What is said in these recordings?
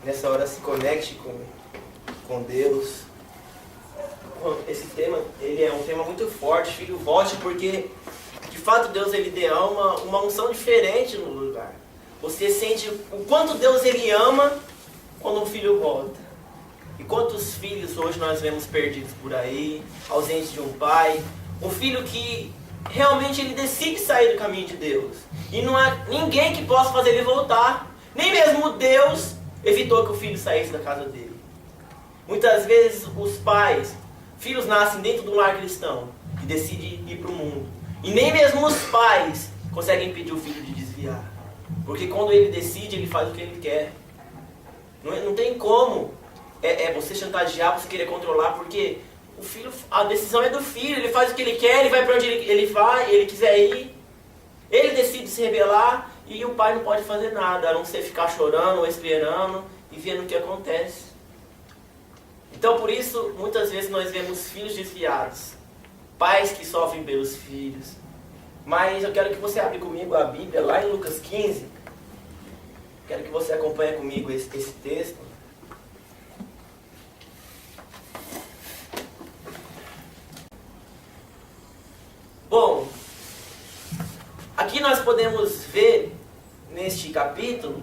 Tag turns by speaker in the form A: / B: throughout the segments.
A: nessa hora se conecte com Deus. Esse tema, ele é um tema muito forte, filho, volte, porque de fato Deus ele deu uma unção diferente no lugar. Você sente o quanto Deus ele ama quando um filho volta. E quantos filhos hoje nós vemos perdidos por aí, ausentes de um pai, um filho que realmente ele decide sair do caminho de Deus. E não há ninguém que possa fazer ele voltar. Nem mesmo Deus evitou que o filho saísse da casa dele. Muitas vezes os pais, filhos nascem dentro de um lar cristão e decidem ir para o mundo. E nem mesmo os pais conseguem impedir o filho de desviar. Porque quando ele decide, ele faz o que ele quer. Não tem como você chantagear, você querer controlar, porque o filho, a decisão é do filho, ele faz o que ele quer, ele vai para onde ele vai, ele quiser ir. Ele decide se rebelar e o pai não pode fazer nada, a não ser ficar chorando ou esperando e vendo o que acontece. Então por isso, muitas vezes nós vemos filhos desviados, pais que sofrem pelos filhos. Mas eu quero que você abra comigo a Bíblia, lá em Lucas 15. Quero que você acompanhe comigo esse texto. Bom, aqui nós podemos ver, neste capítulo,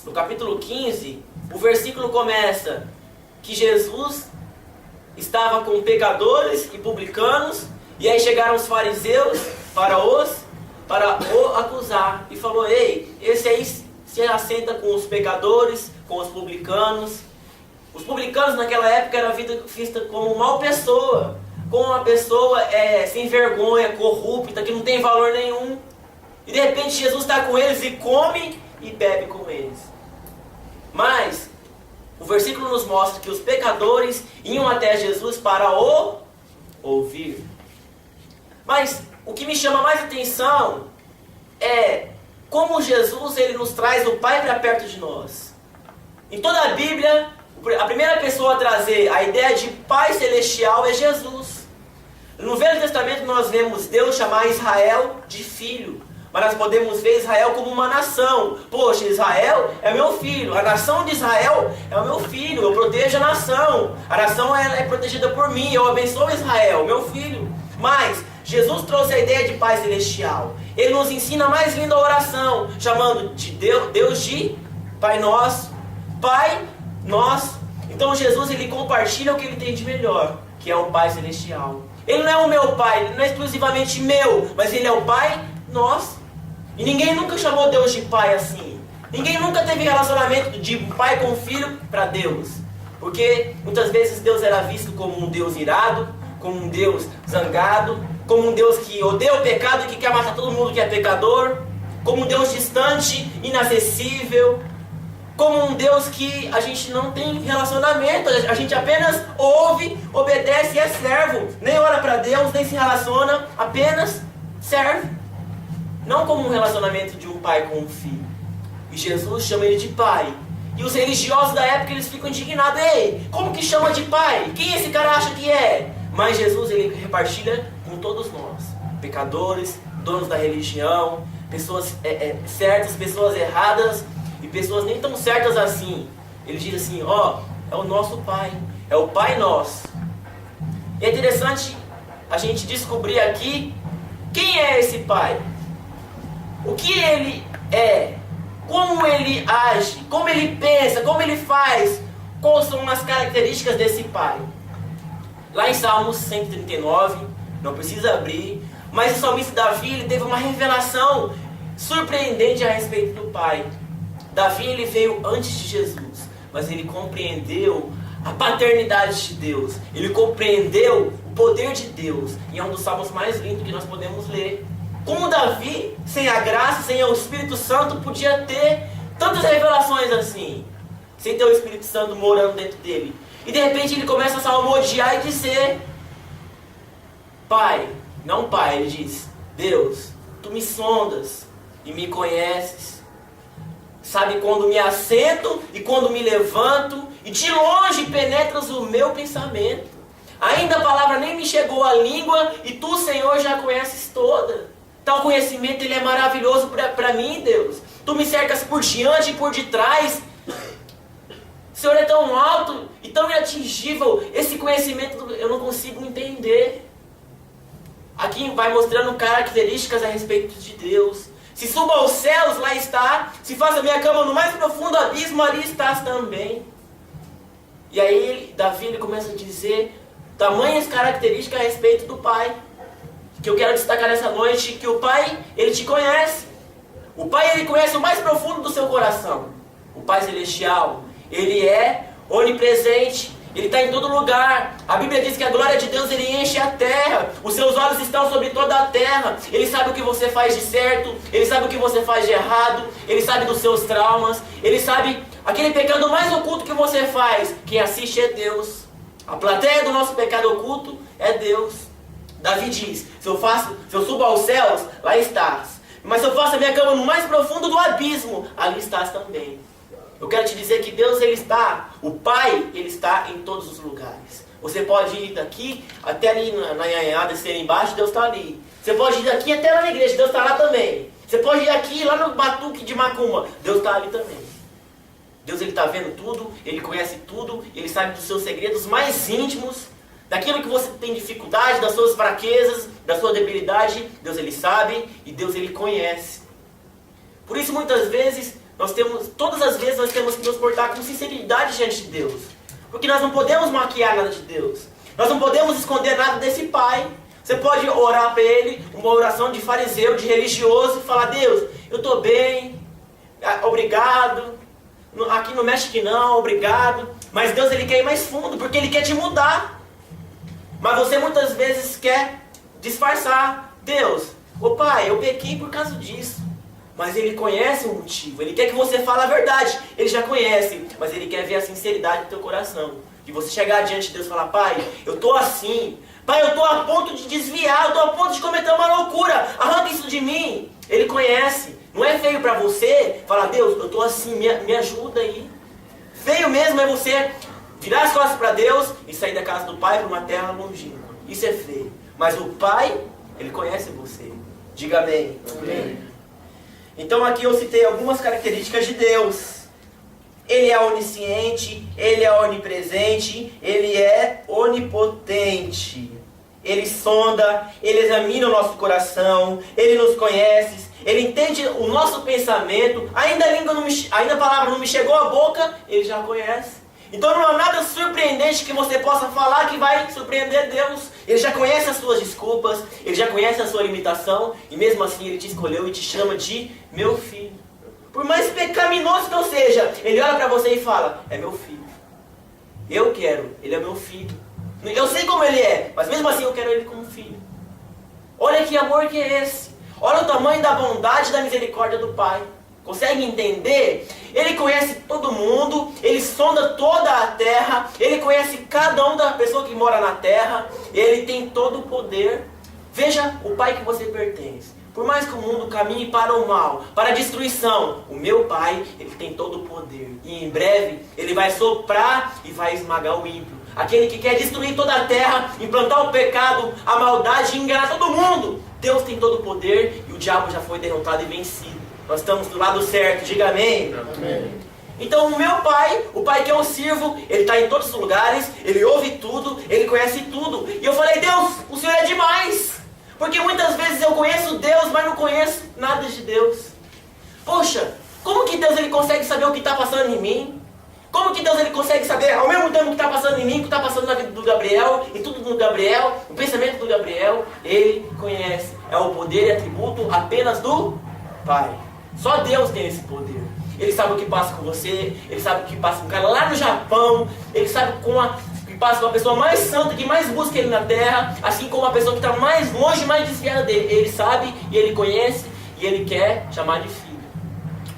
A: no capítulo 15, o versículo começa que Jesus estava com pecadores e publicanos, e aí chegaram os fariseus para o acusar, e falou: ei, esse aí se assenta com os pecadores, com os publicanos. Os publicanos naquela época era vista como uma mal pessoa, como uma pessoa sem vergonha, corrupta, que não tem valor nenhum. E de repente Jesus está com eles e come e bebe com eles. Mas o versículo nos mostra que os pecadores iam até Jesus para o ouvir. Mas o que me chama mais atenção é como Jesus ele nos traz o Pai para perto de nós. Em toda a Bíblia, a primeira pessoa a trazer a ideia de Pai Celestial é Jesus. No Velho Testamento nós vemos Deus chamar Israel de filho. Mas nós podemos ver Israel como uma nação. Poxa, Israel é meu filho. A nação de Israel é o meu filho. Eu protejo a nação. A nação é protegida por mim. Eu abençoo Israel, meu filho. Mas Jesus trouxe a ideia de Pai Celestial. Ele nos ensina a mais linda oração, chamando de Deus de Pai Nosso. Pai Nosso. Então Jesus ele compartilha o que ele tem de melhor, que é o Pai Celestial. Ele não é o meu Pai, ele não é exclusivamente meu, mas ele é o Pai Nosso. E ninguém nunca chamou Deus de pai assim. Ninguém nunca teve relacionamento de pai com filho para Deus. Porque muitas vezes Deus era visto como um Deus irado, como um Deus zangado, como um Deus que odeia o pecado e que quer matar todo mundo que é pecador, como um Deus distante, inacessível, como um Deus que a gente não tem relacionamento, a gente apenas ouve, obedece e é servo. Nem ora para Deus, nem se relaciona, apenas serve. Não como um relacionamento de um pai com um filho. E Jesus chama ele de pai. E os religiosos da época eles ficam indignados. Ei, como que chama de pai? Quem esse cara acha que é? Mas Jesus ele repartilha com todos nós. Pecadores, donos da religião, pessoas certas, pessoas erradas e pessoas nem tão certas assim. Ele diz assim, é o nosso pai. É o Pai Nosso. E é interessante a gente descobrir aqui quem é esse pai. O que ele é, como ele age, como ele pensa, como ele faz, quais são as características desse pai. Lá em Salmos 139, não precisa abrir, mas o salmista Davi ele teve uma revelação surpreendente a respeito do pai. Davi ele veio antes de Jesus, mas ele compreendeu a paternidade de Deus, ele compreendeu o poder de Deus, e é um dos salmos mais lindos que nós podemos ler. Como Davi, sem a graça, sem o Espírito Santo, podia ter tantas revelações assim, sem ter o Espírito Santo morando dentro dele. E de repente ele começa a salmodiar e dizer, Pai, não Pai, ele diz, Deus, Tu me sondas e me conheces. Sabe quando me assento e quando me levanto, e de longe penetras o meu pensamento. Ainda a palavra nem me chegou à língua, e Tu, Senhor, já conheces toda. Tal conhecimento ele é maravilhoso para mim, Deus. Tu me cercas por diante e por detrás. O Senhor é tão alto e tão inatingível. Esse conhecimento eu não consigo entender. Aqui vai mostrando características a respeito de Deus. Se suba aos céus, lá está. Se faça minha cama no mais profundo abismo, ali estás também. E aí Davi ele começa a dizer tamanhas características a respeito do Pai. Que eu quero destacar nessa noite, que o Pai, Ele te conhece. O Pai, Ele conhece o mais profundo do seu coração. O Pai Celestial, Ele é onipresente. Ele está em todo lugar. A Bíblia diz que a glória de Deus, Ele enche a terra. Os seus olhos estão sobre toda a terra. Ele sabe o que você faz de certo. Ele sabe o que você faz de errado. Ele sabe dos seus traumas. Ele sabe aquele pecado mais oculto que você faz. Quem assiste é Deus. A plateia do nosso pecado oculto é Deus. Davi diz, se eu subo aos céus, lá estás. Mas se eu faço a minha cama no mais profundo do abismo, ali estás também. Eu quero te dizer que Deus, Ele está, o Pai, Ele está em todos os lugares. Você pode ir daqui até ali na Nhanhá, descer embaixo, Deus está ali. Você pode ir daqui até lá na igreja, Deus está lá também. Você pode ir aqui, lá no Batuque de Macumba, Deus está ali também. Deus, Ele está vendo tudo, Ele conhece tudo, Ele sabe dos seus segredos mais íntimos, daquilo que você tem dificuldade, das suas fraquezas, da sua debilidade. Deus, Ele sabe e Deus, Ele conhece. Por isso, muitas vezes, todas as vezes nós temos que nos portar com sinceridade diante de Deus. Porque nós não podemos maquiar nada de Deus. Nós não podemos esconder nada desse Pai. Você pode orar para Ele, uma oração de fariseu, de religioso, e falar, Deus, eu estou bem, obrigado, aqui não mexe que não, obrigado. Mas Deus, Ele quer ir mais fundo, porque Ele quer te mudar. Mas você muitas vezes quer disfarçar. Deus, ô Pai, eu pequei por causa disso. Mas Ele conhece o motivo. Ele quer que você fale a verdade. Ele já conhece. Mas Ele quer ver a sinceridade do teu coração. De você chegar diante de Deus e falar, Pai, eu estou assim. Pai, eu estou a ponto de desviar. Eu estou a ponto de cometer uma loucura. Arranca isso de mim. Ele conhece. Não é feio para você falar, Deus, eu estou assim, me ajuda aí. Feio mesmo é você virar as costas para Deus e sair da casa do Pai para uma terra longínqua. Isso é feio. Mas o Pai, Ele conhece você. Diga amém. Amém. Então aqui eu citei algumas características de Deus. Ele é onisciente, Ele é onipresente, Ele é onipotente. Ele sonda, Ele examina o nosso coração, Ele nos conhece, Ele entende o nosso pensamento. Ainda a palavra não me chegou à boca, Ele já conhece. Então não há nada surpreendente que você possa falar que vai surpreender Deus. Ele já conhece as suas desculpas, Ele já conhece a sua limitação, e mesmo assim Ele te escolheu e te chama de meu filho. Por mais pecaminoso que eu seja, Ele olha para você e fala, é meu filho. Eu quero, Ele é meu filho. Eu sei como Ele é, mas mesmo assim eu quero Ele como filho. Olha que amor que é esse. Olha o tamanho da bondade e da misericórdia do Pai. Consegue entender? Ele conhece todo mundo, Ele sonda toda a terra, Ele conhece cada uma da pessoa que mora na terra, Ele tem todo o poder. Veja o Pai que você pertence. Por mais que o mundo caminhe para o mal, para a destruição, o meu Pai, Ele tem todo o poder. E em breve, Ele vai soprar e vai esmagar o ímpio. Aquele que quer destruir toda a terra, implantar o pecado, a maldade e enganar todo mundo. Deus tem todo o poder e o diabo já foi derrotado e vencido. Nós estamos do lado certo, diga amém. Amém. Então o meu Pai, o Pai que eu sirvo, Ele está em todos os lugares, Ele ouve tudo, Ele conhece tudo. E eu falei, Deus, o Senhor é demais. Porque muitas vezes eu conheço Deus, mas não conheço nada de Deus. Poxa, como que Deus Ele consegue saber o que está passando em mim? Como que Deus Ele consegue saber, ao mesmo tempo que está passando em mim, o que está passando na vida do Gabriel, e tudo do Gabriel, o pensamento do Gabriel, Ele conhece. É o poder e atributo apenas do Pai. Só Deus tem esse poder. Ele sabe o que passa com você, Ele sabe o que passa com o cara lá no Japão, Ele sabe o que passa com a pessoa mais santa, que mais busca Ele na terra, assim como a pessoa que está mais longe, mais desviada dele. Ele sabe, e Ele conhece, e Ele quer chamar de filho.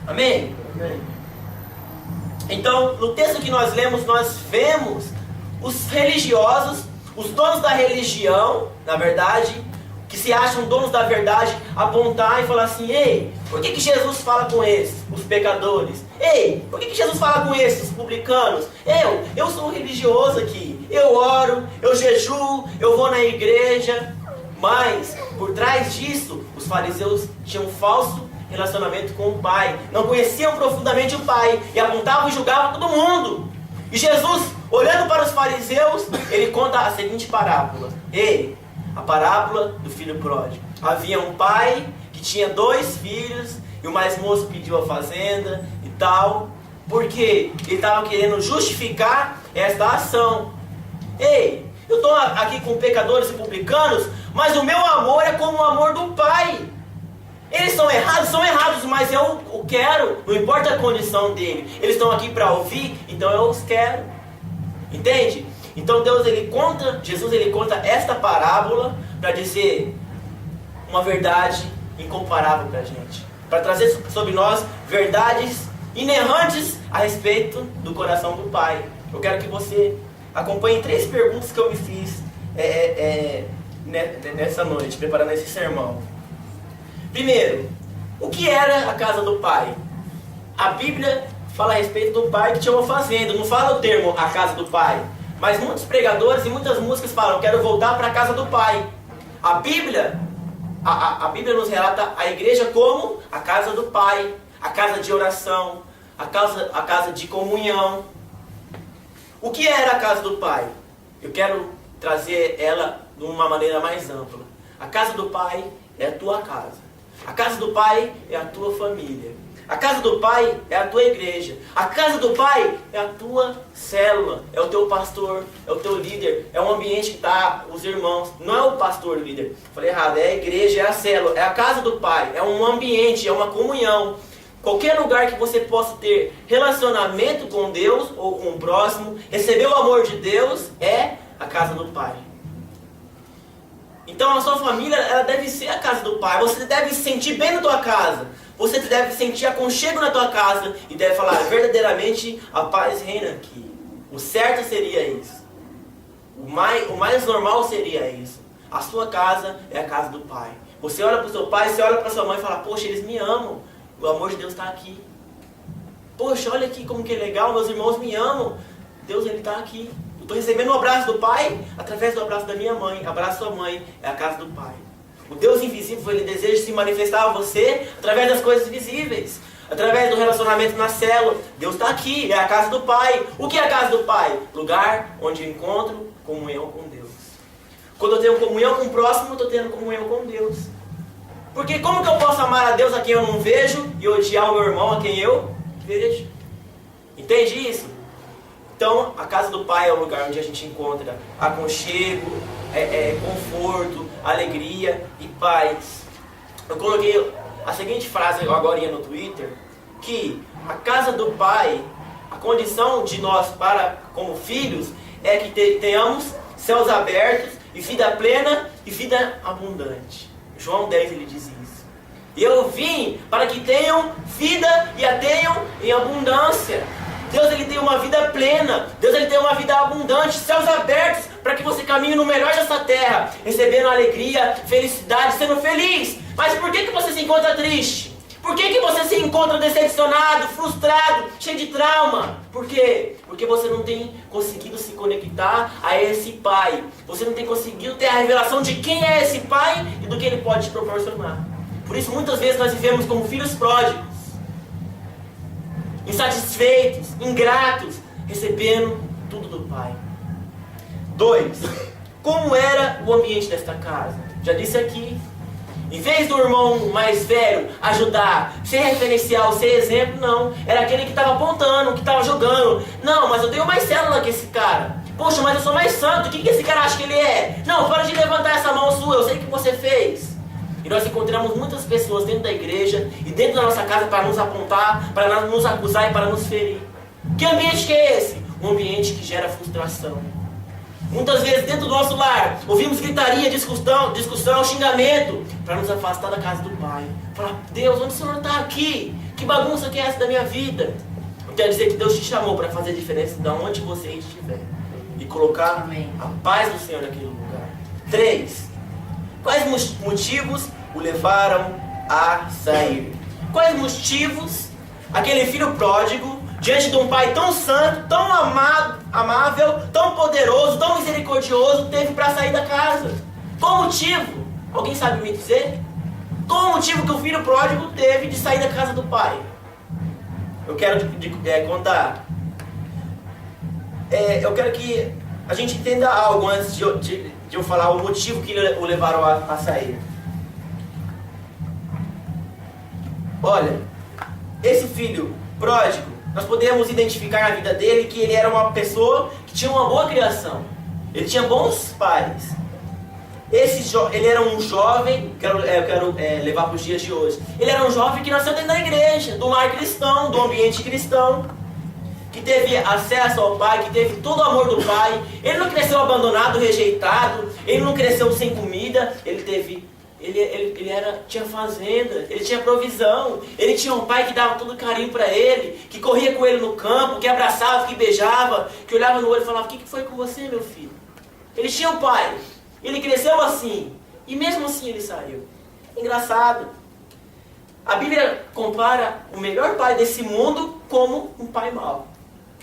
A: Amém? Amém. Então, no texto que nós lemos, nós vemos os religiosos, os donos da religião, na verdade, que se acham donos da verdade, apontar e falar assim, ei, por que Jesus fala com esses, os pecadores? Ei, por que Jesus fala com esses, os publicanos? Eu sou um religioso aqui, eu oro, eu jejuo, eu vou na igreja. Mas, por trás disso, os fariseus tinham um falso relacionamento com o Pai. Não conheciam profundamente o Pai e apontavam e julgavam todo mundo. E Jesus, olhando para os fariseus, ele conta a seguinte parábola. A parábola do filho pródigo. Havia um pai que tinha 2 filhos, e o mais moço pediu a fazenda e tal, porque ele estava querendo justificar esta ação. Eu estou aqui com pecadores e publicanos, mas o meu amor é como o amor do pai. Eles são errados, mas eu o quero, não importa a condição dele. Eles estão aqui para ouvir, então eu os quero. Entende? Então Jesus ele conta esta parábola para dizer uma verdade incomparável para a gente. Para trazer sobre nós verdades inerrantes a respeito do coração do Pai. Eu quero que você acompanhe 3 perguntas que eu me fiz nessa noite, preparando esse sermão. Primeiro, o que era a casa do Pai? A Bíblia fala a respeito do pai que tinha uma fazenda, não fala o termo a casa do Pai. Mas muitos pregadores e muitas músicas falam, quero voltar para a casa do Pai. A Bíblia nos relata a igreja como a casa do Pai, a casa de oração, a casa de comunhão. O que era a casa do Pai? Eu quero trazer ela de uma maneira mais ampla. A casa do Pai é a tua casa. A casa do Pai é a tua família. A casa do Pai é a tua igreja. A casa do Pai é a tua célula. É o teu pastor, é o teu líder. É um ambiente que está os irmãos. Não é o pastor, o líder. Falei errado, é a igreja, é a célula. É a casa do Pai. É um ambiente, é uma comunhão. Qualquer lugar que você possa ter relacionamento com Deus ou com o próximo, receber o amor de Deus, é a casa do Pai. Então a sua família, ela deve ser a casa do Pai. Você deve se sentir bem na tua casa. Você deve sentir aconchego na tua casa e deve falar, verdadeiramente a paz reina aqui. O certo seria isso. O mais normal seria isso. A sua casa é a casa do Pai. Você olha para o seu pai, você olha para sua mãe e fala, poxa, eles me amam. O amor de Deus está aqui. Poxa, olha aqui como que é legal, meus irmãos me amam. Deus, ele está aqui. Eu estou recebendo o abraço do Pai através do abraço da minha mãe. Abraço da sua mãe é a casa do Pai. O Deus invisível, ele deseja se manifestar a você através das coisas visíveis. Através do relacionamento na célula. Deus está aqui, é a casa do Pai. O que é a casa do Pai? Lugar onde eu encontro comunhão com Deus. Quando eu tenho comunhão com o próximo, eu estou tendo comunhão com Deus. Porque como que eu posso amar a Deus a quem eu não vejo e odiar o meu irmão a quem eu vejo? Entende isso? Então, a casa do Pai é o lugar onde a gente encontra aconchego, conforto, alegria e paz. Eu coloquei a seguinte frase agora no Twitter, que a casa do Pai, a condição de nós como filhos, é que tenhamos céus abertos e vida plena e vida abundante. João 10 ele diz isso. Eu vim para que tenham vida e a tenham em abundância. Deus ele tem uma vida plena. Deus ele tem uma vida abundante. Céus abertos para que você caminhe no melhor dessa terra, recebendo alegria, felicidade, sendo feliz. Mas por que você se encontra triste? Por que você se encontra decepcionado, frustrado, cheio de trauma? Por quê? Porque você não tem conseguido se conectar a esse Pai. Você não tem conseguido ter a revelação de quem é esse Pai e do que Ele pode te proporcionar. Por isso, muitas vezes nós vivemos como filhos pródigos, insatisfeitos, ingratos, recebendo tudo do Pai. 2. Como era o ambiente desta casa? Já disse aqui. Em vez do irmão mais velho ajudar, ser referencial, ser exemplo, não. Era aquele que estava apontando, que estava jogando. Não, mas eu tenho mais célula que esse cara. Poxa, mas eu sou mais santo, o que esse cara acha que ele é? Não, para de levantar essa mão sua, eu sei o que você fez. E nós encontramos muitas pessoas dentro da igreja e dentro da nossa casa para nos apontar, para nos acusar e para nos ferir. Que ambiente que é esse? Um ambiente que gera frustração. Muitas vezes dentro do nosso lar, ouvimos gritaria, discussão, xingamento, para nos afastar da casa do Pai. Falar, Deus, onde o Senhor está aqui? Que bagunça que é essa da minha vida? Eu quero dizer que Deus te chamou para fazer diferença de onde você estiver. E colocar
B: Amém.
A: A paz do Senhor naquele lugar. 3. Quais motivos o levaram a sair? Quais motivos aquele filho pródigo, diante de um pai tão santo, tão amável, tão poderoso, tão misericordioso, teve para sair da casa? Qual o motivo? Alguém sabe me dizer? Qual o motivo que o filho pródigo teve de sair da casa do pai? Eu quero contar. eu quero que a gente entenda algo antes de eu falar o motivo que o levaram a sair. Olha, esse filho pródigo, nós podemos identificar na vida dele que ele era uma pessoa que tinha uma boa criação. Ele tinha bons pais. Ele era um jovem, eu quero levar para os dias de hoje. Ele era um jovem que nasceu dentro da igreja, do lar cristão, do ambiente cristão, que teve acesso ao pai, que teve todo o amor do pai. Ele não cresceu abandonado, rejeitado, ele não cresceu sem comida, tinha fazenda, ele tinha provisão, ele tinha um pai que dava todo carinho para ele, que corria com ele no campo, que abraçava, que beijava, que olhava no olho e falava: o que foi com você, meu filho? Ele tinha um pai, ele cresceu assim, e mesmo assim ele saiu. Engraçado. A Bíblia compara o melhor pai desse mundo como um pai mau.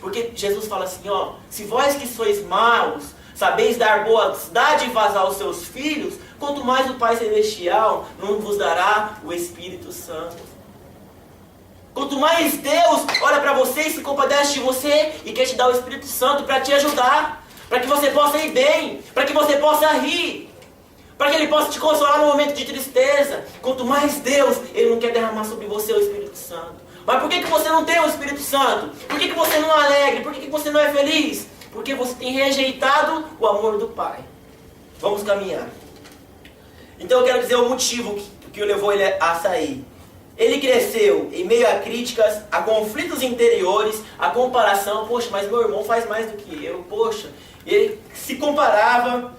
A: Porque Jesus fala assim, se vós que sois maus, sabeis dar boas dádivas aos seus filhos, quanto mais o Pai Celestial não vos dará o Espírito Santo. Quanto mais Deus olha para você e se compadece de você e quer te dar o Espírito Santo para te ajudar, para que você possa ir bem, para que você possa rir, para que Ele possa te consolar no momento de tristeza. Quanto mais Deus, Ele não quer derramar sobre você o Espírito Santo. Mas por que você não tem o Espírito Santo? Por que você não é alegre? Por que você não é feliz? Porque você tem rejeitado o amor do Pai. Vamos caminhar. Então eu quero dizer o motivo que o levou ele a sair. Ele cresceu em meio a críticas, a conflitos interiores, a comparação. Poxa, mas meu irmão faz mais do que eu. Poxa, ele se comparava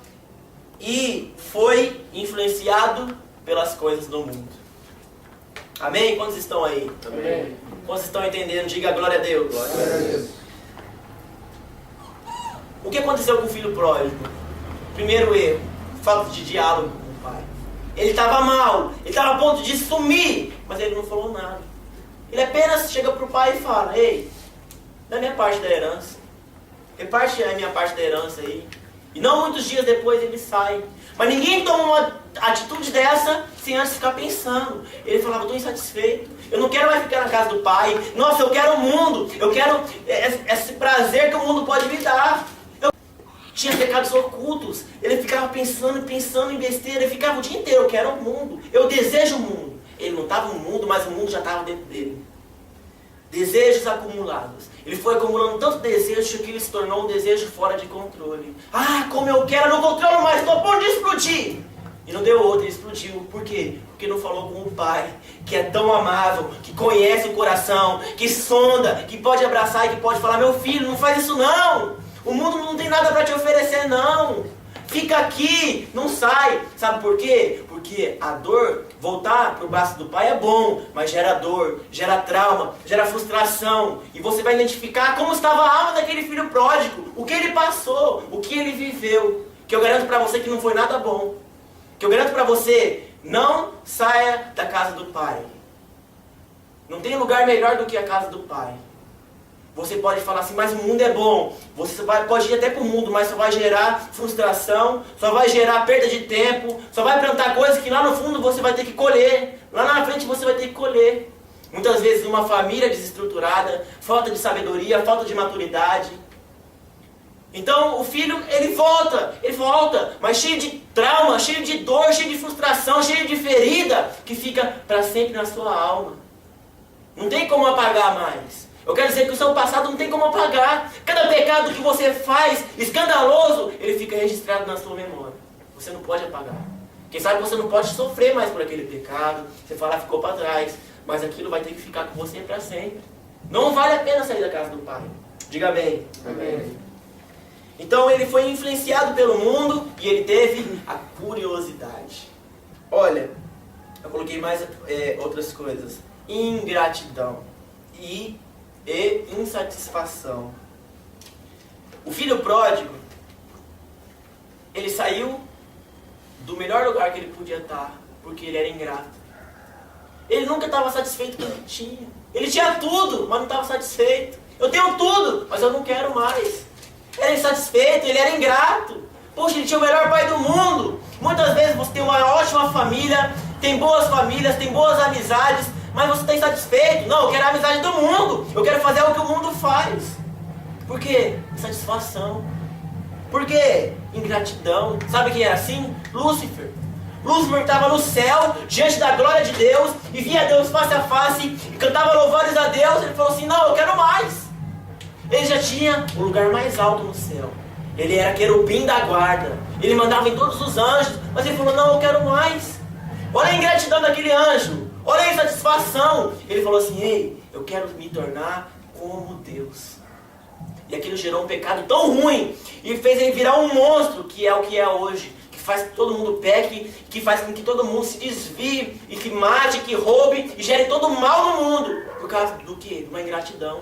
A: e foi influenciado pelas coisas do mundo. Amém? Quantos estão aí?
B: Amém.
A: Quantos estão entendendo? Diga glória a Deus.
B: Glória a Deus.
A: O que aconteceu com o filho pródigo? Primeiro erro, falta de diálogo com o pai. Ele estava mal, ele estava a ponto de sumir, mas ele não falou nada. Ele apenas chega para o pai e fala: ei, dá minha parte da herança. Reparte a minha parte da herança aí. E não muitos dias depois ele sai. Mas ninguém toma uma atitude dessa sem antes ficar pensando. Ele falava: estou insatisfeito, eu não quero mais ficar na casa do pai. Nossa, eu quero o mundo, eu quero esse prazer que o mundo pode me dar. Eu tinha pecados ocultos. Ele ficava pensando em besteira. Ele ficava o dia inteiro: eu quero o mundo, eu desejo o mundo. Ele não estava no mundo, mas o mundo já estava dentro dele. Desejos acumulados. Ele foi acumulando tanto desejo que ele se tornou um desejo fora de controle. Ah, como eu quero, eu não controlo mais, estou a ponto de explodir. E não deu outra, ele explodiu. Por quê? Porque não falou com o pai, que é tão amável, que conhece o coração, que sonda, que pode abraçar e que pode falar: meu filho, não faz isso não. O mundo não tem nada para te oferecer não. Fica aqui, não sai. Sabe por quê? Porque a dor, voltar para o braço do pai é bom, mas gera dor, gera trauma, gera frustração. E você vai identificar como estava a alma daquele filho pródigo, o que ele passou, o que ele viveu. Que eu garanto para você que não foi nada bom. Que eu garanto para você: não saia da casa do pai. Não tem lugar melhor do que a casa do pai. Você pode falar assim: mas o mundo é bom. Você pode ir até para o mundo, mas só vai gerar frustração, só vai gerar perda de tempo, só vai plantar coisas que lá no fundo você vai ter que colher. Lá na frente você vai ter que colher. Muitas vezes uma família desestruturada, falta de sabedoria, falta de maturidade. Então o filho, ele volta, mas cheio de trauma, cheio de dor, cheio de frustração, cheio de ferida, que fica para sempre na sua alma. Não tem como apagar mais. Eu quero dizer que o seu passado não tem como apagar. Cada pecado que você faz, escandaloso, ele fica registrado na sua memória. Você não pode apagar. Quem sabe você não pode sofrer mais por aquele pecado. Você fala: ficou para trás. Mas aquilo vai ter que ficar com você para sempre. Não vale a pena sair da casa do pai. Diga bem.
B: Amém.
A: Então ele foi influenciado pelo mundo e ele teve a curiosidade. Olha, eu coloquei mais outras coisas. Ingratidão e insatisfação. O filho pródigo, ele saiu do melhor lugar que ele podia estar, porque ele era ingrato. Ele nunca estava satisfeito com o que tinha. Ele tinha tudo, mas não estava satisfeito. Eu tenho tudo, mas eu não quero mais. Ele era insatisfeito, ele era ingrato. Poxa, ele tinha o melhor pai do mundo. Muitas vezes você tem uma ótima família, tem boas famílias, tem boas amizades, mas você está insatisfeito. Não, eu quero a amizade do mundo. Eu quero fazer o que o mundo faz. Por quê? Insatisfação. Por quê? Ingratidão. Sabe quem era assim? Lúcifer. Lúcifer estava no céu, diante da glória de Deus, e via Deus face a face, e cantava louvores a Deus. Ele falou assim, não, eu quero mais. Ele já tinha o lugar mais alto no céu. Ele era querubim da guarda. Ele mandava em todos os anjos, mas ele falou, não, eu quero mais. Olha a ingratidão daquele anjo. Olha a insatisfação. Ele falou assim, ei, eu quero me tornar como Deus. E aquilo gerou um pecado tão ruim, e fez ele virar um monstro, que é o que é hoje. Que faz que todo mundo peque, que faz com que todo mundo se desvie, e que mate, que roube, e gere todo o mal no mundo. Por causa do quê? De uma ingratidão.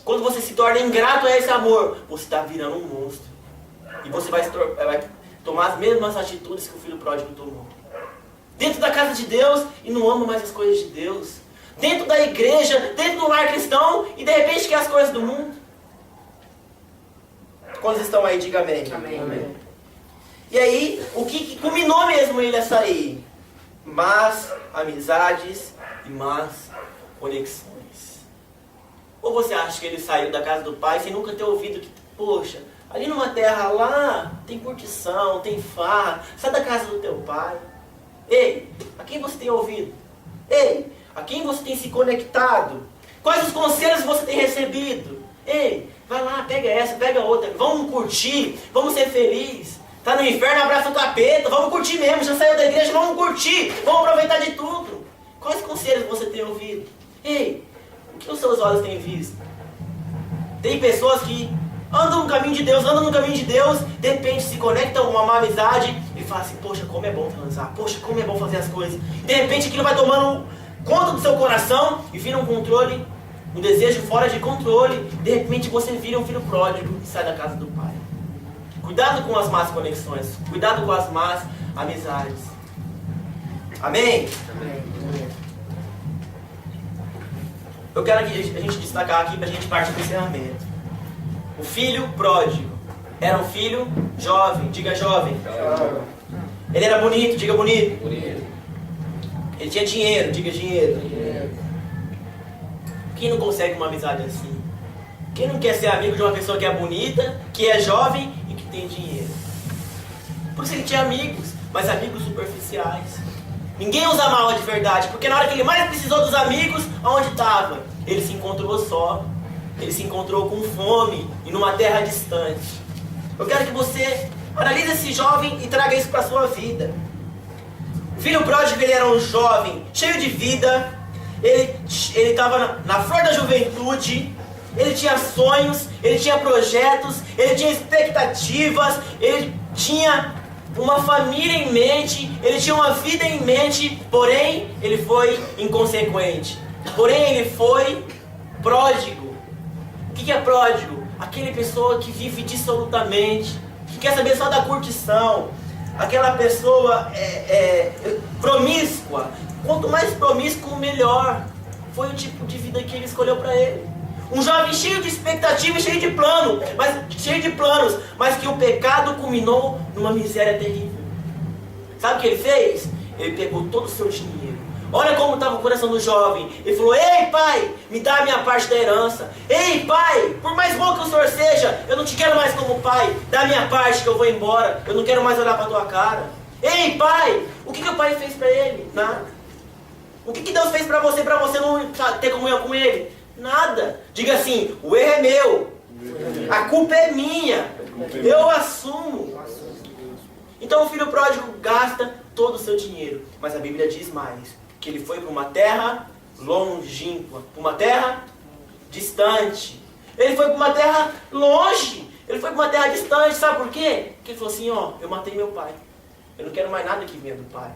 A: Quando você se torna ingrato a esse amor, você está virando um monstro. E você vai tomar as mesmas atitudes que o filho pródigo tomou. Dentro da casa de Deus, e não ama mais as coisas de Deus. Dentro da igreja, dentro do lar cristão, e de repente quer as coisas do mundo. Quantos estão aí? Diga amém.
B: Amém.
A: Amém. E aí, o que culminou mesmo ele a sair? Más amizades e más conexões. Ou você acha que ele saiu da casa do pai sem nunca ter ouvido que, poxa, ali numa terra lá tem curtição, tem farra, sai da casa do teu pai. Ei, a quem você tem ouvido? Ei, a quem você tem se conectado? Quais os conselhos você tem recebido? Ei, vai lá, pega essa, pega outra, vamos curtir, vamos ser felizes. Tá no inferno, abraça o capeta, vamos curtir mesmo, já saiu da igreja, vamos curtir, vamos aproveitar de tudo. Quais conselhos você tem ouvido? Ei, o que os seus olhos têm visto? Tem pessoas que andam no caminho de Deus, de repente se conectam com uma má amizade e falam assim, poxa, como é bom transar, poxa, como é bom fazer as coisas. De repente aquilo vai tomando conta do seu coração e vira um controle, um desejo fora de controle. De repente você vira um filho pródigo e sai da casa do pai. Cuidado com as más conexões, cuidado com as más amizades. Amém?
B: Amém.
A: Eu quero que a gente destacar aqui para a gente partir do encerramento. O filho pródigo era um filho jovem, diga jovem. Ele era bonito, diga bonito. Ele tinha dinheiro, diga dinheiro. Quem não consegue uma amizade assim? Quem não quer ser amigo de uma pessoa que é bonita, que é jovem e que tem dinheiro? Por isso ele tinha amigos, mas amigos superficiais. Ninguém usa mal de verdade, porque na hora que ele mais precisou dos amigos, aonde estava? Ele se encontrou só. Ele se encontrou com fome e numa terra distante. Eu quero que você analise esse jovem e traga isso para a sua vida. O filho pródigo, ele era um jovem cheio de vida. Ele estava na flor da juventude. Ele tinha sonhos, ele tinha projetos, ele tinha expectativas, ele tinha uma família em mente, ele tinha uma vida em mente, porém ele foi inconsequente. Porém ele foi pródigo. O que é pródigo? Aquela pessoa que vive dissolutamente, que quer saber só da curtição. Aquela pessoa promíscua. Quanto mais promíscuo, melhor. Foi o tipo de vida que ele escolheu para ele. Um jovem cheio de expectativas, cheio de planos, mas que o pecado culminou numa miséria terrível. Sabe o que ele fez? Ele pegou todo o seu dinheiro. Olha como estava o coração do jovem. Ele falou, ei pai, me dá a minha parte da herança. Ei pai, por mais bom que o senhor seja, eu não te quero mais como pai. Dá a minha parte que eu vou embora. Eu não quero mais olhar para a tua cara. Ei pai, o que o pai fez para ele? Nada. O que Deus fez para você não ter comunhão com ele? Nada. Diga assim, o erro é meu. A culpa é minha. Eu assumo. Então o filho pródigo gasta todo o seu dinheiro. Mas a Bíblia diz mais. Que ele foi para uma terra longínqua. Para uma terra distante. Ele foi para uma terra longe. Ele foi para uma terra distante. Sabe por quê? Porque ele falou assim, ó, eu matei meu pai. Eu não quero mais nada que venha do pai.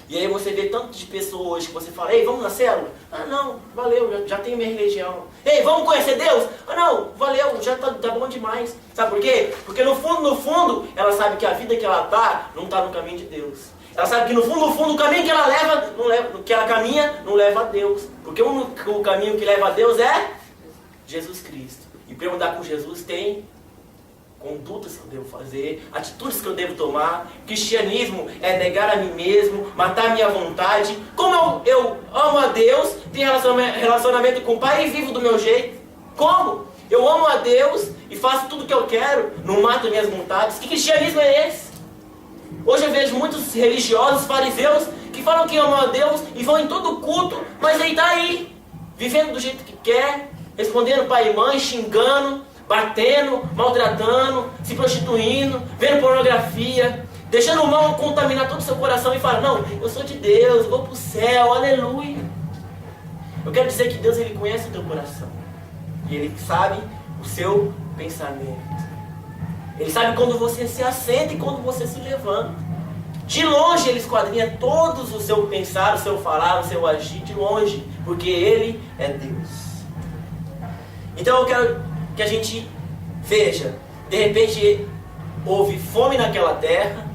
A: E aí você vê tanto de pessoa hoje que você fala, ei, vamos na célula? Ah não, valeu, já tenho minha religião. Ei, vamos conhecer Deus? Ah não, valeu, já tá bom demais. Sabe por quê? Porque no fundo, ela sabe que a vida que ela não tá no caminho de Deus. Ela sabe que no fundo, o caminho que ela que ela caminha, não leva a Deus. Porque o caminho que leva a Deus é Jesus Cristo. E para eu andar com Jesus tem condutas que eu devo fazer, atitudes que eu devo tomar. Cristianismo é negar a mim mesmo, matar a minha vontade. Como eu amo a Deus, tenho relacionamento com o Pai e vivo do meu jeito. Como? Eu amo a Deus e faço tudo o que eu quero, não mato minhas vontades. Que cristianismo é esse? Hoje eu vejo muitos religiosos, fariseus, que falam que amam a Deus e vão em todo culto, mas ele está aí, vivendo do jeito que quer, respondendo pai e mãe, xingando, batendo, maltratando, se prostituindo, vendo pornografia, deixando o mal contaminar todo o seu coração e fala, não, eu sou de Deus, vou para o céu, aleluia. Eu quero dizer que Deus, ele conhece o teu coração. E ele sabe o seu pensamento. Ele sabe quando você se assenta e quando você se levanta. De longe ele esquadrinha todos o seu pensar, o seu falar, o seu agir, de longe. Porque ele é Deus. Então eu quero que a gente veja. De repente houve fome naquela terra.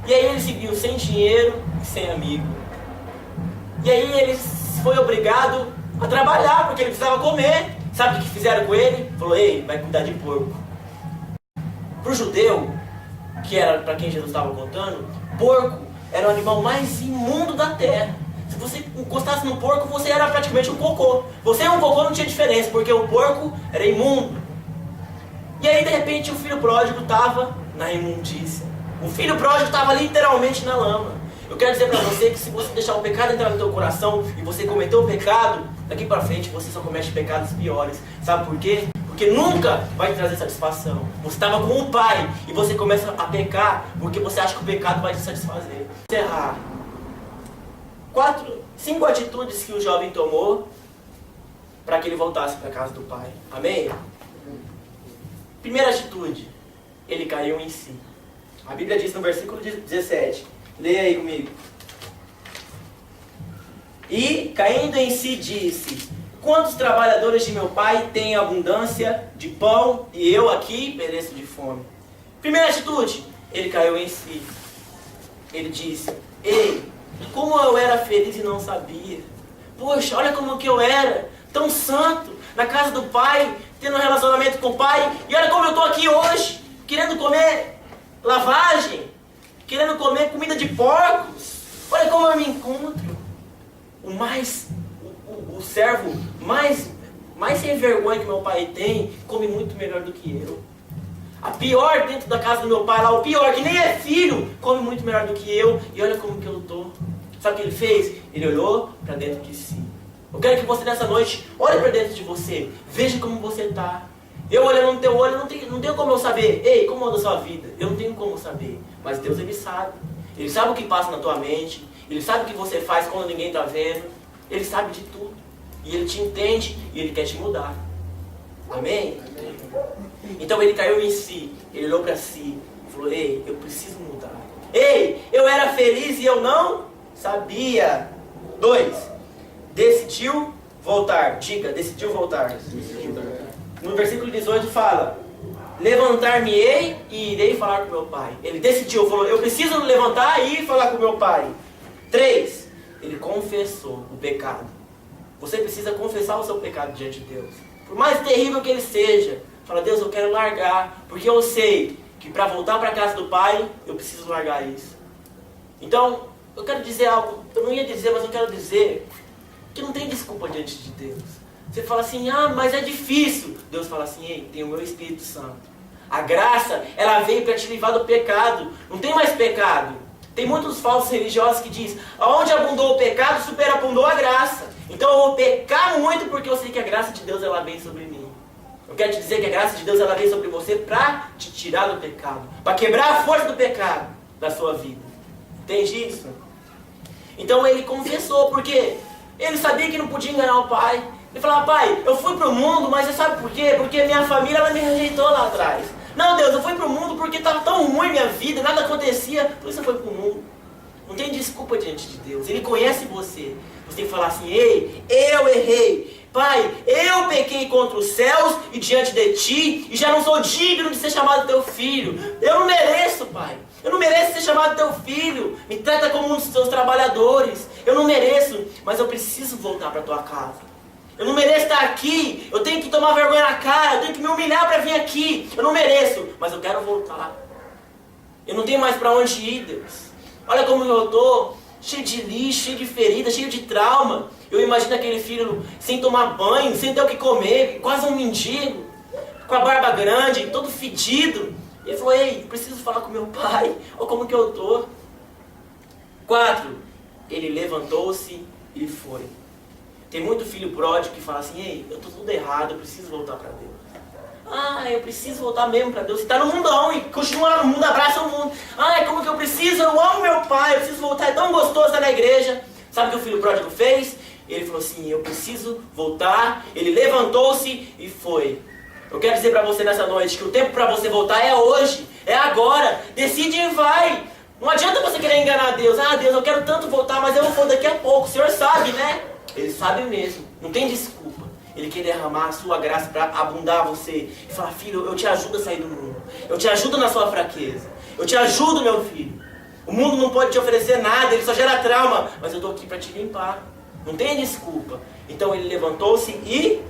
A: E aí ele se viu sem dinheiro e sem amigo. E aí ele foi obrigado a trabalhar porque ele precisava comer. Sabe o que fizeram com ele? Falou, ei, vai cuidar de porco. Para o judeu, que era para quem Jesus estava contando, porco era o animal mais imundo da terra. Se você encostasse no porco, você era praticamente um cocô. Você e um cocô não tinha diferença, porque o porco era imundo. E aí, de repente, o filho pródigo estava na imundícia. O filho pródigo estava literalmente na lama. Eu quero dizer para você que se você deixar o pecado entrar no teu coração e você cometer o pecado, daqui para frente você só comete pecados piores. Sabe por quê? Porque nunca vai te trazer satisfação. Você estava com um pai e você começa a pecar porque você acha que o pecado vai te satisfazer. Encerrar. 5 atitudes que o jovem tomou para que ele voltasse para a casa do pai. Amém? Primeira atitude, ele caiu em si. A Bíblia diz no versículo 17. Leia aí comigo. E, caindo em si, disse: quantos trabalhadores de meu pai têm abundância de pão e eu aqui pereço de fome? Primeira atitude, ele caiu em si. Ele disse: ei, como eu era feliz e não sabia. Poxa, olha como que eu era, tão santo, na casa do pai, tendo um relacionamento com o pai. E olha como eu estou aqui hoje, querendo comer lavagem, querendo comer comida de porcos. Olha como eu me encontro. O servo mais sem vergonha que meu pai tem, come muito melhor do que eu. A pior dentro da casa do meu pai lá, o pior, que nem é filho, come muito melhor do que eu. E olha como que eu estou. Sabe o que ele fez? Ele olhou para dentro de si. Eu quero que você nessa noite olhe para dentro de você. Veja como você está. Eu olhando no teu olho, não tenho como eu saber. Ei, como anda a sua vida? Eu não tenho como saber. Mas Deus, ele sabe. Ele sabe o que passa na tua mente. Ele sabe o que você faz quando ninguém está vendo. Ele sabe de tudo. E ele te entende e ele quer te mudar. Amém? Amém. Então ele caiu em si. Ele olhou para si e falou: ei, eu preciso mudar. Ei, eu era feliz e eu não sabia. 2. Decidiu voltar. Diga, decidiu voltar. No versículo 18 fala: levantar-me-ei e irei falar com meu pai. Ele decidiu, falou: eu preciso levantar e ir falar com meu pai. 3. Ele confessou o pecado. Você precisa confessar o seu pecado diante de Deus. Por mais terrível que ele seja, fala: Deus, eu quero largar, porque eu sei que para voltar para a casa do pai, eu preciso largar isso. Então, eu quero dizer algo, eu não ia dizer, mas eu quero dizer que não tem desculpa diante de Deus. Você fala assim: ah, mas é difícil. Deus fala assim: ei, tem o meu Espírito Santo. A graça, ela veio para te livrar do pecado. Não tem mais pecado. Tem muitos falsos religiosos que dizem: aonde abundou o pecado, superabundou a graça. Então eu vou pecar muito porque eu sei que a graça de Deus, ela vem sobre mim. Eu quero te dizer que a graça de Deus, ela vem sobre você para te tirar do pecado, para quebrar a força do pecado da sua vida. Entende isso? Então ele confessou, porque ele sabia que não podia enganar o pai. Ele falava: pai, eu fui para o mundo, mas você sabe por quê? Porque minha família, ela me rejeitou lá atrás. Não, Deus, eu fui para o mundo porque estava tão ruim minha vida, nada acontecia, por isso eu fui para o mundo. Não tem desculpa diante de Deus. Ele conhece você. Você tem que falar assim: ei, eu errei. Pai, eu pequei contra os céus e diante de ti, e já não sou digno de ser chamado teu filho. Eu não mereço, pai. Eu não mereço ser chamado teu filho. Me trata como um dos teus trabalhadores. Eu não mereço, mas eu preciso voltar para tua casa. Eu não mereço estar aqui. Eu tenho que tomar vergonha na cara. Eu tenho que me humilhar para vir aqui. Eu não mereço, mas eu quero voltar. Eu não tenho mais para onde ir, Deus. Olha como eu estou, cheio de lixo, cheio de ferida, cheio de trauma. Eu imagino aquele filho sem tomar banho, sem ter o que comer, quase um mendigo. com a barba grande, todo fedido. Ele falou, ei, preciso falar com meu pai, olha como que eu tô. 4, ele levantou-se e foi. Tem muito filho pródigo que fala assim, ei, eu tô tudo errado, eu preciso voltar para Deus. Ah, eu preciso voltar mesmo para Deus. Você está no mundão e continua no mundo, abraça o mundo. Ah, como que eu preciso? Eu amo meu pai, eu preciso voltar, é tão gostoso estar na igreja. Sabe o que o filho pródigo fez? Ele falou assim, eu preciso voltar. Ele levantou-se e foi. Eu quero dizer para você nessa noite que o tempo para você voltar é hoje, é agora. Decide e vai. Não adianta você querer enganar Deus. Ah, Deus, eu quero tanto voltar, mas eu vou daqui a pouco. O Senhor sabe, né? Ele sabe mesmo, não tem desculpa. Ele quer derramar a sua graça para abundar você. E falar, filho, eu te ajudo a sair do mundo. Eu te ajudo na sua fraqueza. Eu te ajudo, meu filho. O mundo não pode te oferecer nada, ele só gera trauma. Mas eu estou aqui para te limpar. Não tem desculpa. Então ele levantou-se e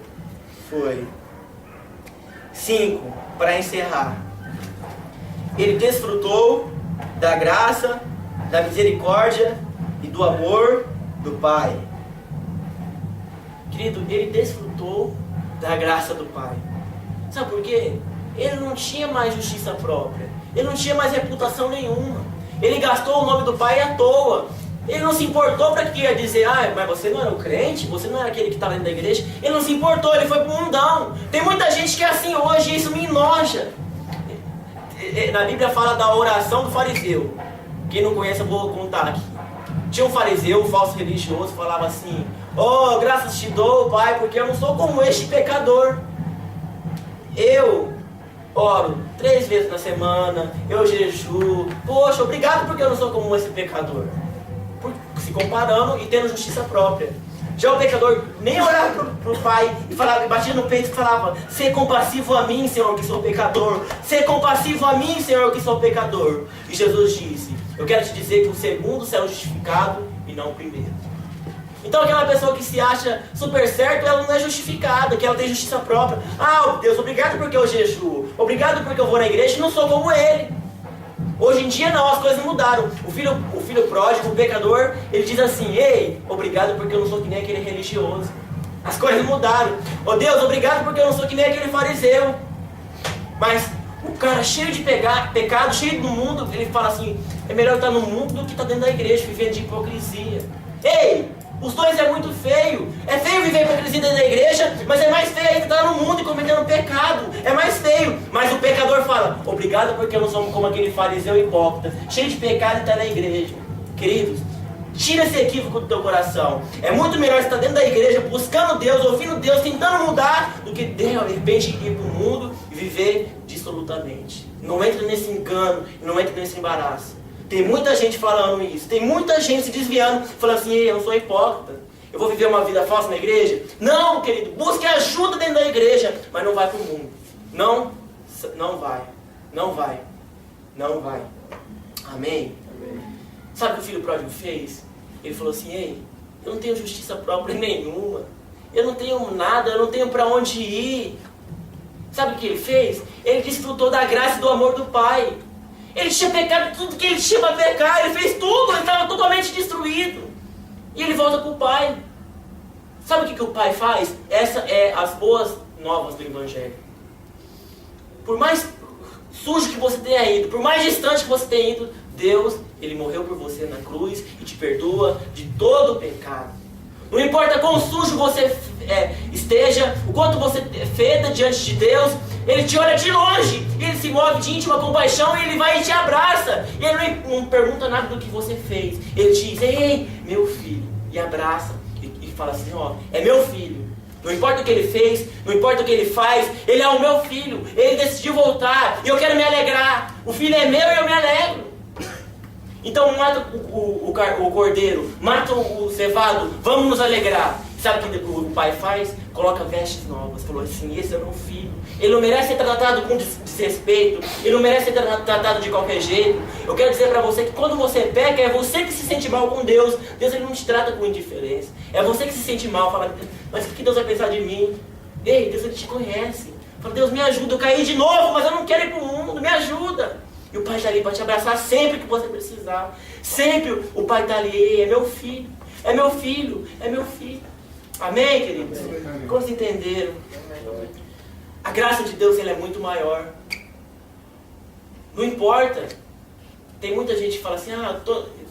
A: foi. 5, para encerrar. Ele desfrutou da graça, da misericórdia e do amor do Pai. Querido, ele desfrutou da graça do Pai. Sabe por quê? Ele não tinha mais justiça própria. Ele não tinha mais reputação nenhuma. Ele gastou o nome do Pai à toa. Ele não se importou para que ia dizer, ah, mas você não era o crente? Você não era aquele que estava dentro da igreja? Ele não se importou, ele foi para o mundão. Tem muita gente que é assim hoje e isso me enoja. Na Bíblia fala da oração do fariseu. Quem não conhece eu vou contar aqui. Tinha um fariseu, um falso religioso, falava assim, oh, graças te dou, Pai, porque eu não sou como este pecador. Eu oro 3 vezes na semana, eu jejuo. Poxa, obrigado porque eu não sou como esse pecador. Se comparando e tendo justiça própria. Já o pecador nem olhava para o Pai e falava, batia no peito e falava, ser compassivo a mim, Senhor, que sou pecador. Ser compassivo a mim, Senhor, que sou pecador. E Jesus disse, eu quero te dizer que o segundo será justificado e não o primeiro. Então aquela pessoa que se acha super certo, ela não é justificada, que ela tem justiça própria. Ah, Deus, obrigado porque eu jejuo. Obrigado porque eu vou na igreja e não sou como ele. Hoje em dia não, as coisas mudaram. O filho pródigo, o pecador, ele diz assim, ei, obrigado porque eu não sou que nem aquele religioso. As coisas mudaram. Oh Deus, obrigado porque eu não sou que nem aquele fariseu. Mas o cara cheio de pecado, cheio do mundo, ele fala assim, é melhor estar no mundo do que estar dentro da igreja, vivendo de hipocrisia. Ei, os dois é muito feio. É feio viver hipocrisia dentro da igreja, mas é mais feio ainda estar no mundo e cometendo pecado. É mais feio. Mas o pecador fala, obrigado porque eu não sou como aquele fariseu hipócrita, cheio de pecado e está na igreja. Queridos, tira esse equívoco do teu coração. É muito melhor estar dentro da igreja, buscando Deus, ouvindo Deus, tentando mudar, do que de repente ir para o mundo e viver dissolutamente. Não entre nesse engano, não entre nesse embaraço. Tem muita gente falando isso, tem muita gente se desviando, falando assim, eu não sou hipócrita, eu vou viver uma vida falsa na igreja. Não, querido, busque ajuda dentro da igreja, mas não vai para o mundo. Não vai. Amém? Sabe o que o filho pródigo fez? Ele falou assim, ei, eu não tenho justiça própria nenhuma, eu não tenho nada, eu não tenho para onde ir. Sabe o que ele fez? Ele desfrutou da graça e do amor do Pai. Ele tinha pecado tudo que ele tinha para pecar, ele fez tudo, ele estava totalmente destruído. E ele volta para o Pai. Sabe o que o Pai faz? Essa é as boas novas do Evangelho. Por mais sujo que você tenha ido, por mais distante que você tenha ido, Deus, Ele morreu por você na cruz e te perdoa de todo o pecado. Não importa quão sujo você esteja, o quanto você feda diante de Deus, Ele te olha de longe, Ele se move de íntima compaixão e Ele vai e te abraça. E Ele não pergunta nada do que você fez. Ele diz, ei, meu filho, e abraça. E fala assim, ó, é meu filho. Não importa o que ele fez, não importa o que ele faz, ele é o meu filho. Ele decidiu voltar e eu quero me alegrar. O filho é meu e eu me alegro. Então mata o cordeiro, mata o cevado, vamos nos alegrar. Sabe o que o pai faz? Coloca vestes novas. Falou assim, esse é o meu filho. Ele não merece ser tratado com desrespeito. Ele não merece ser tratado de qualquer jeito. Eu quero dizer para você que quando você peca, é você que se sente mal com Deus. Deus, Ele não te trata com indiferença. É você que se sente mal. Fala, mas o que Deus vai pensar de mim? Ei, Deus, Ele te conhece. Fala, Deus, me ajuda. Eu caí de novo, mas eu não quero ir para o mundo. Me ajuda. E o Pai está ali para te abraçar sempre que você precisar. Sempre o Pai está ali. Ei, é meu filho. É meu filho. É meu filho. Amém, queridos? Como vocês entenderam? A graça de Deus ela é muito maior. Não importa. Tem muita gente que fala assim,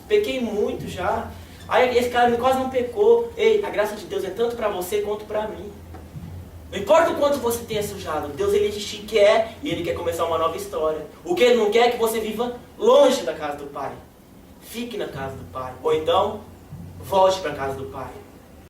A: pequei muito já. Aí esse cara quase não pecou. Ei, a graça de Deus é tanto para você quanto para mim. Não importa o quanto você tenha sujado, Deus ele te quer e Ele quer começar uma nova história. O que Ele não quer é que você viva longe da casa do Pai. Fique na casa do Pai. Ou então, volte para a casa do Pai.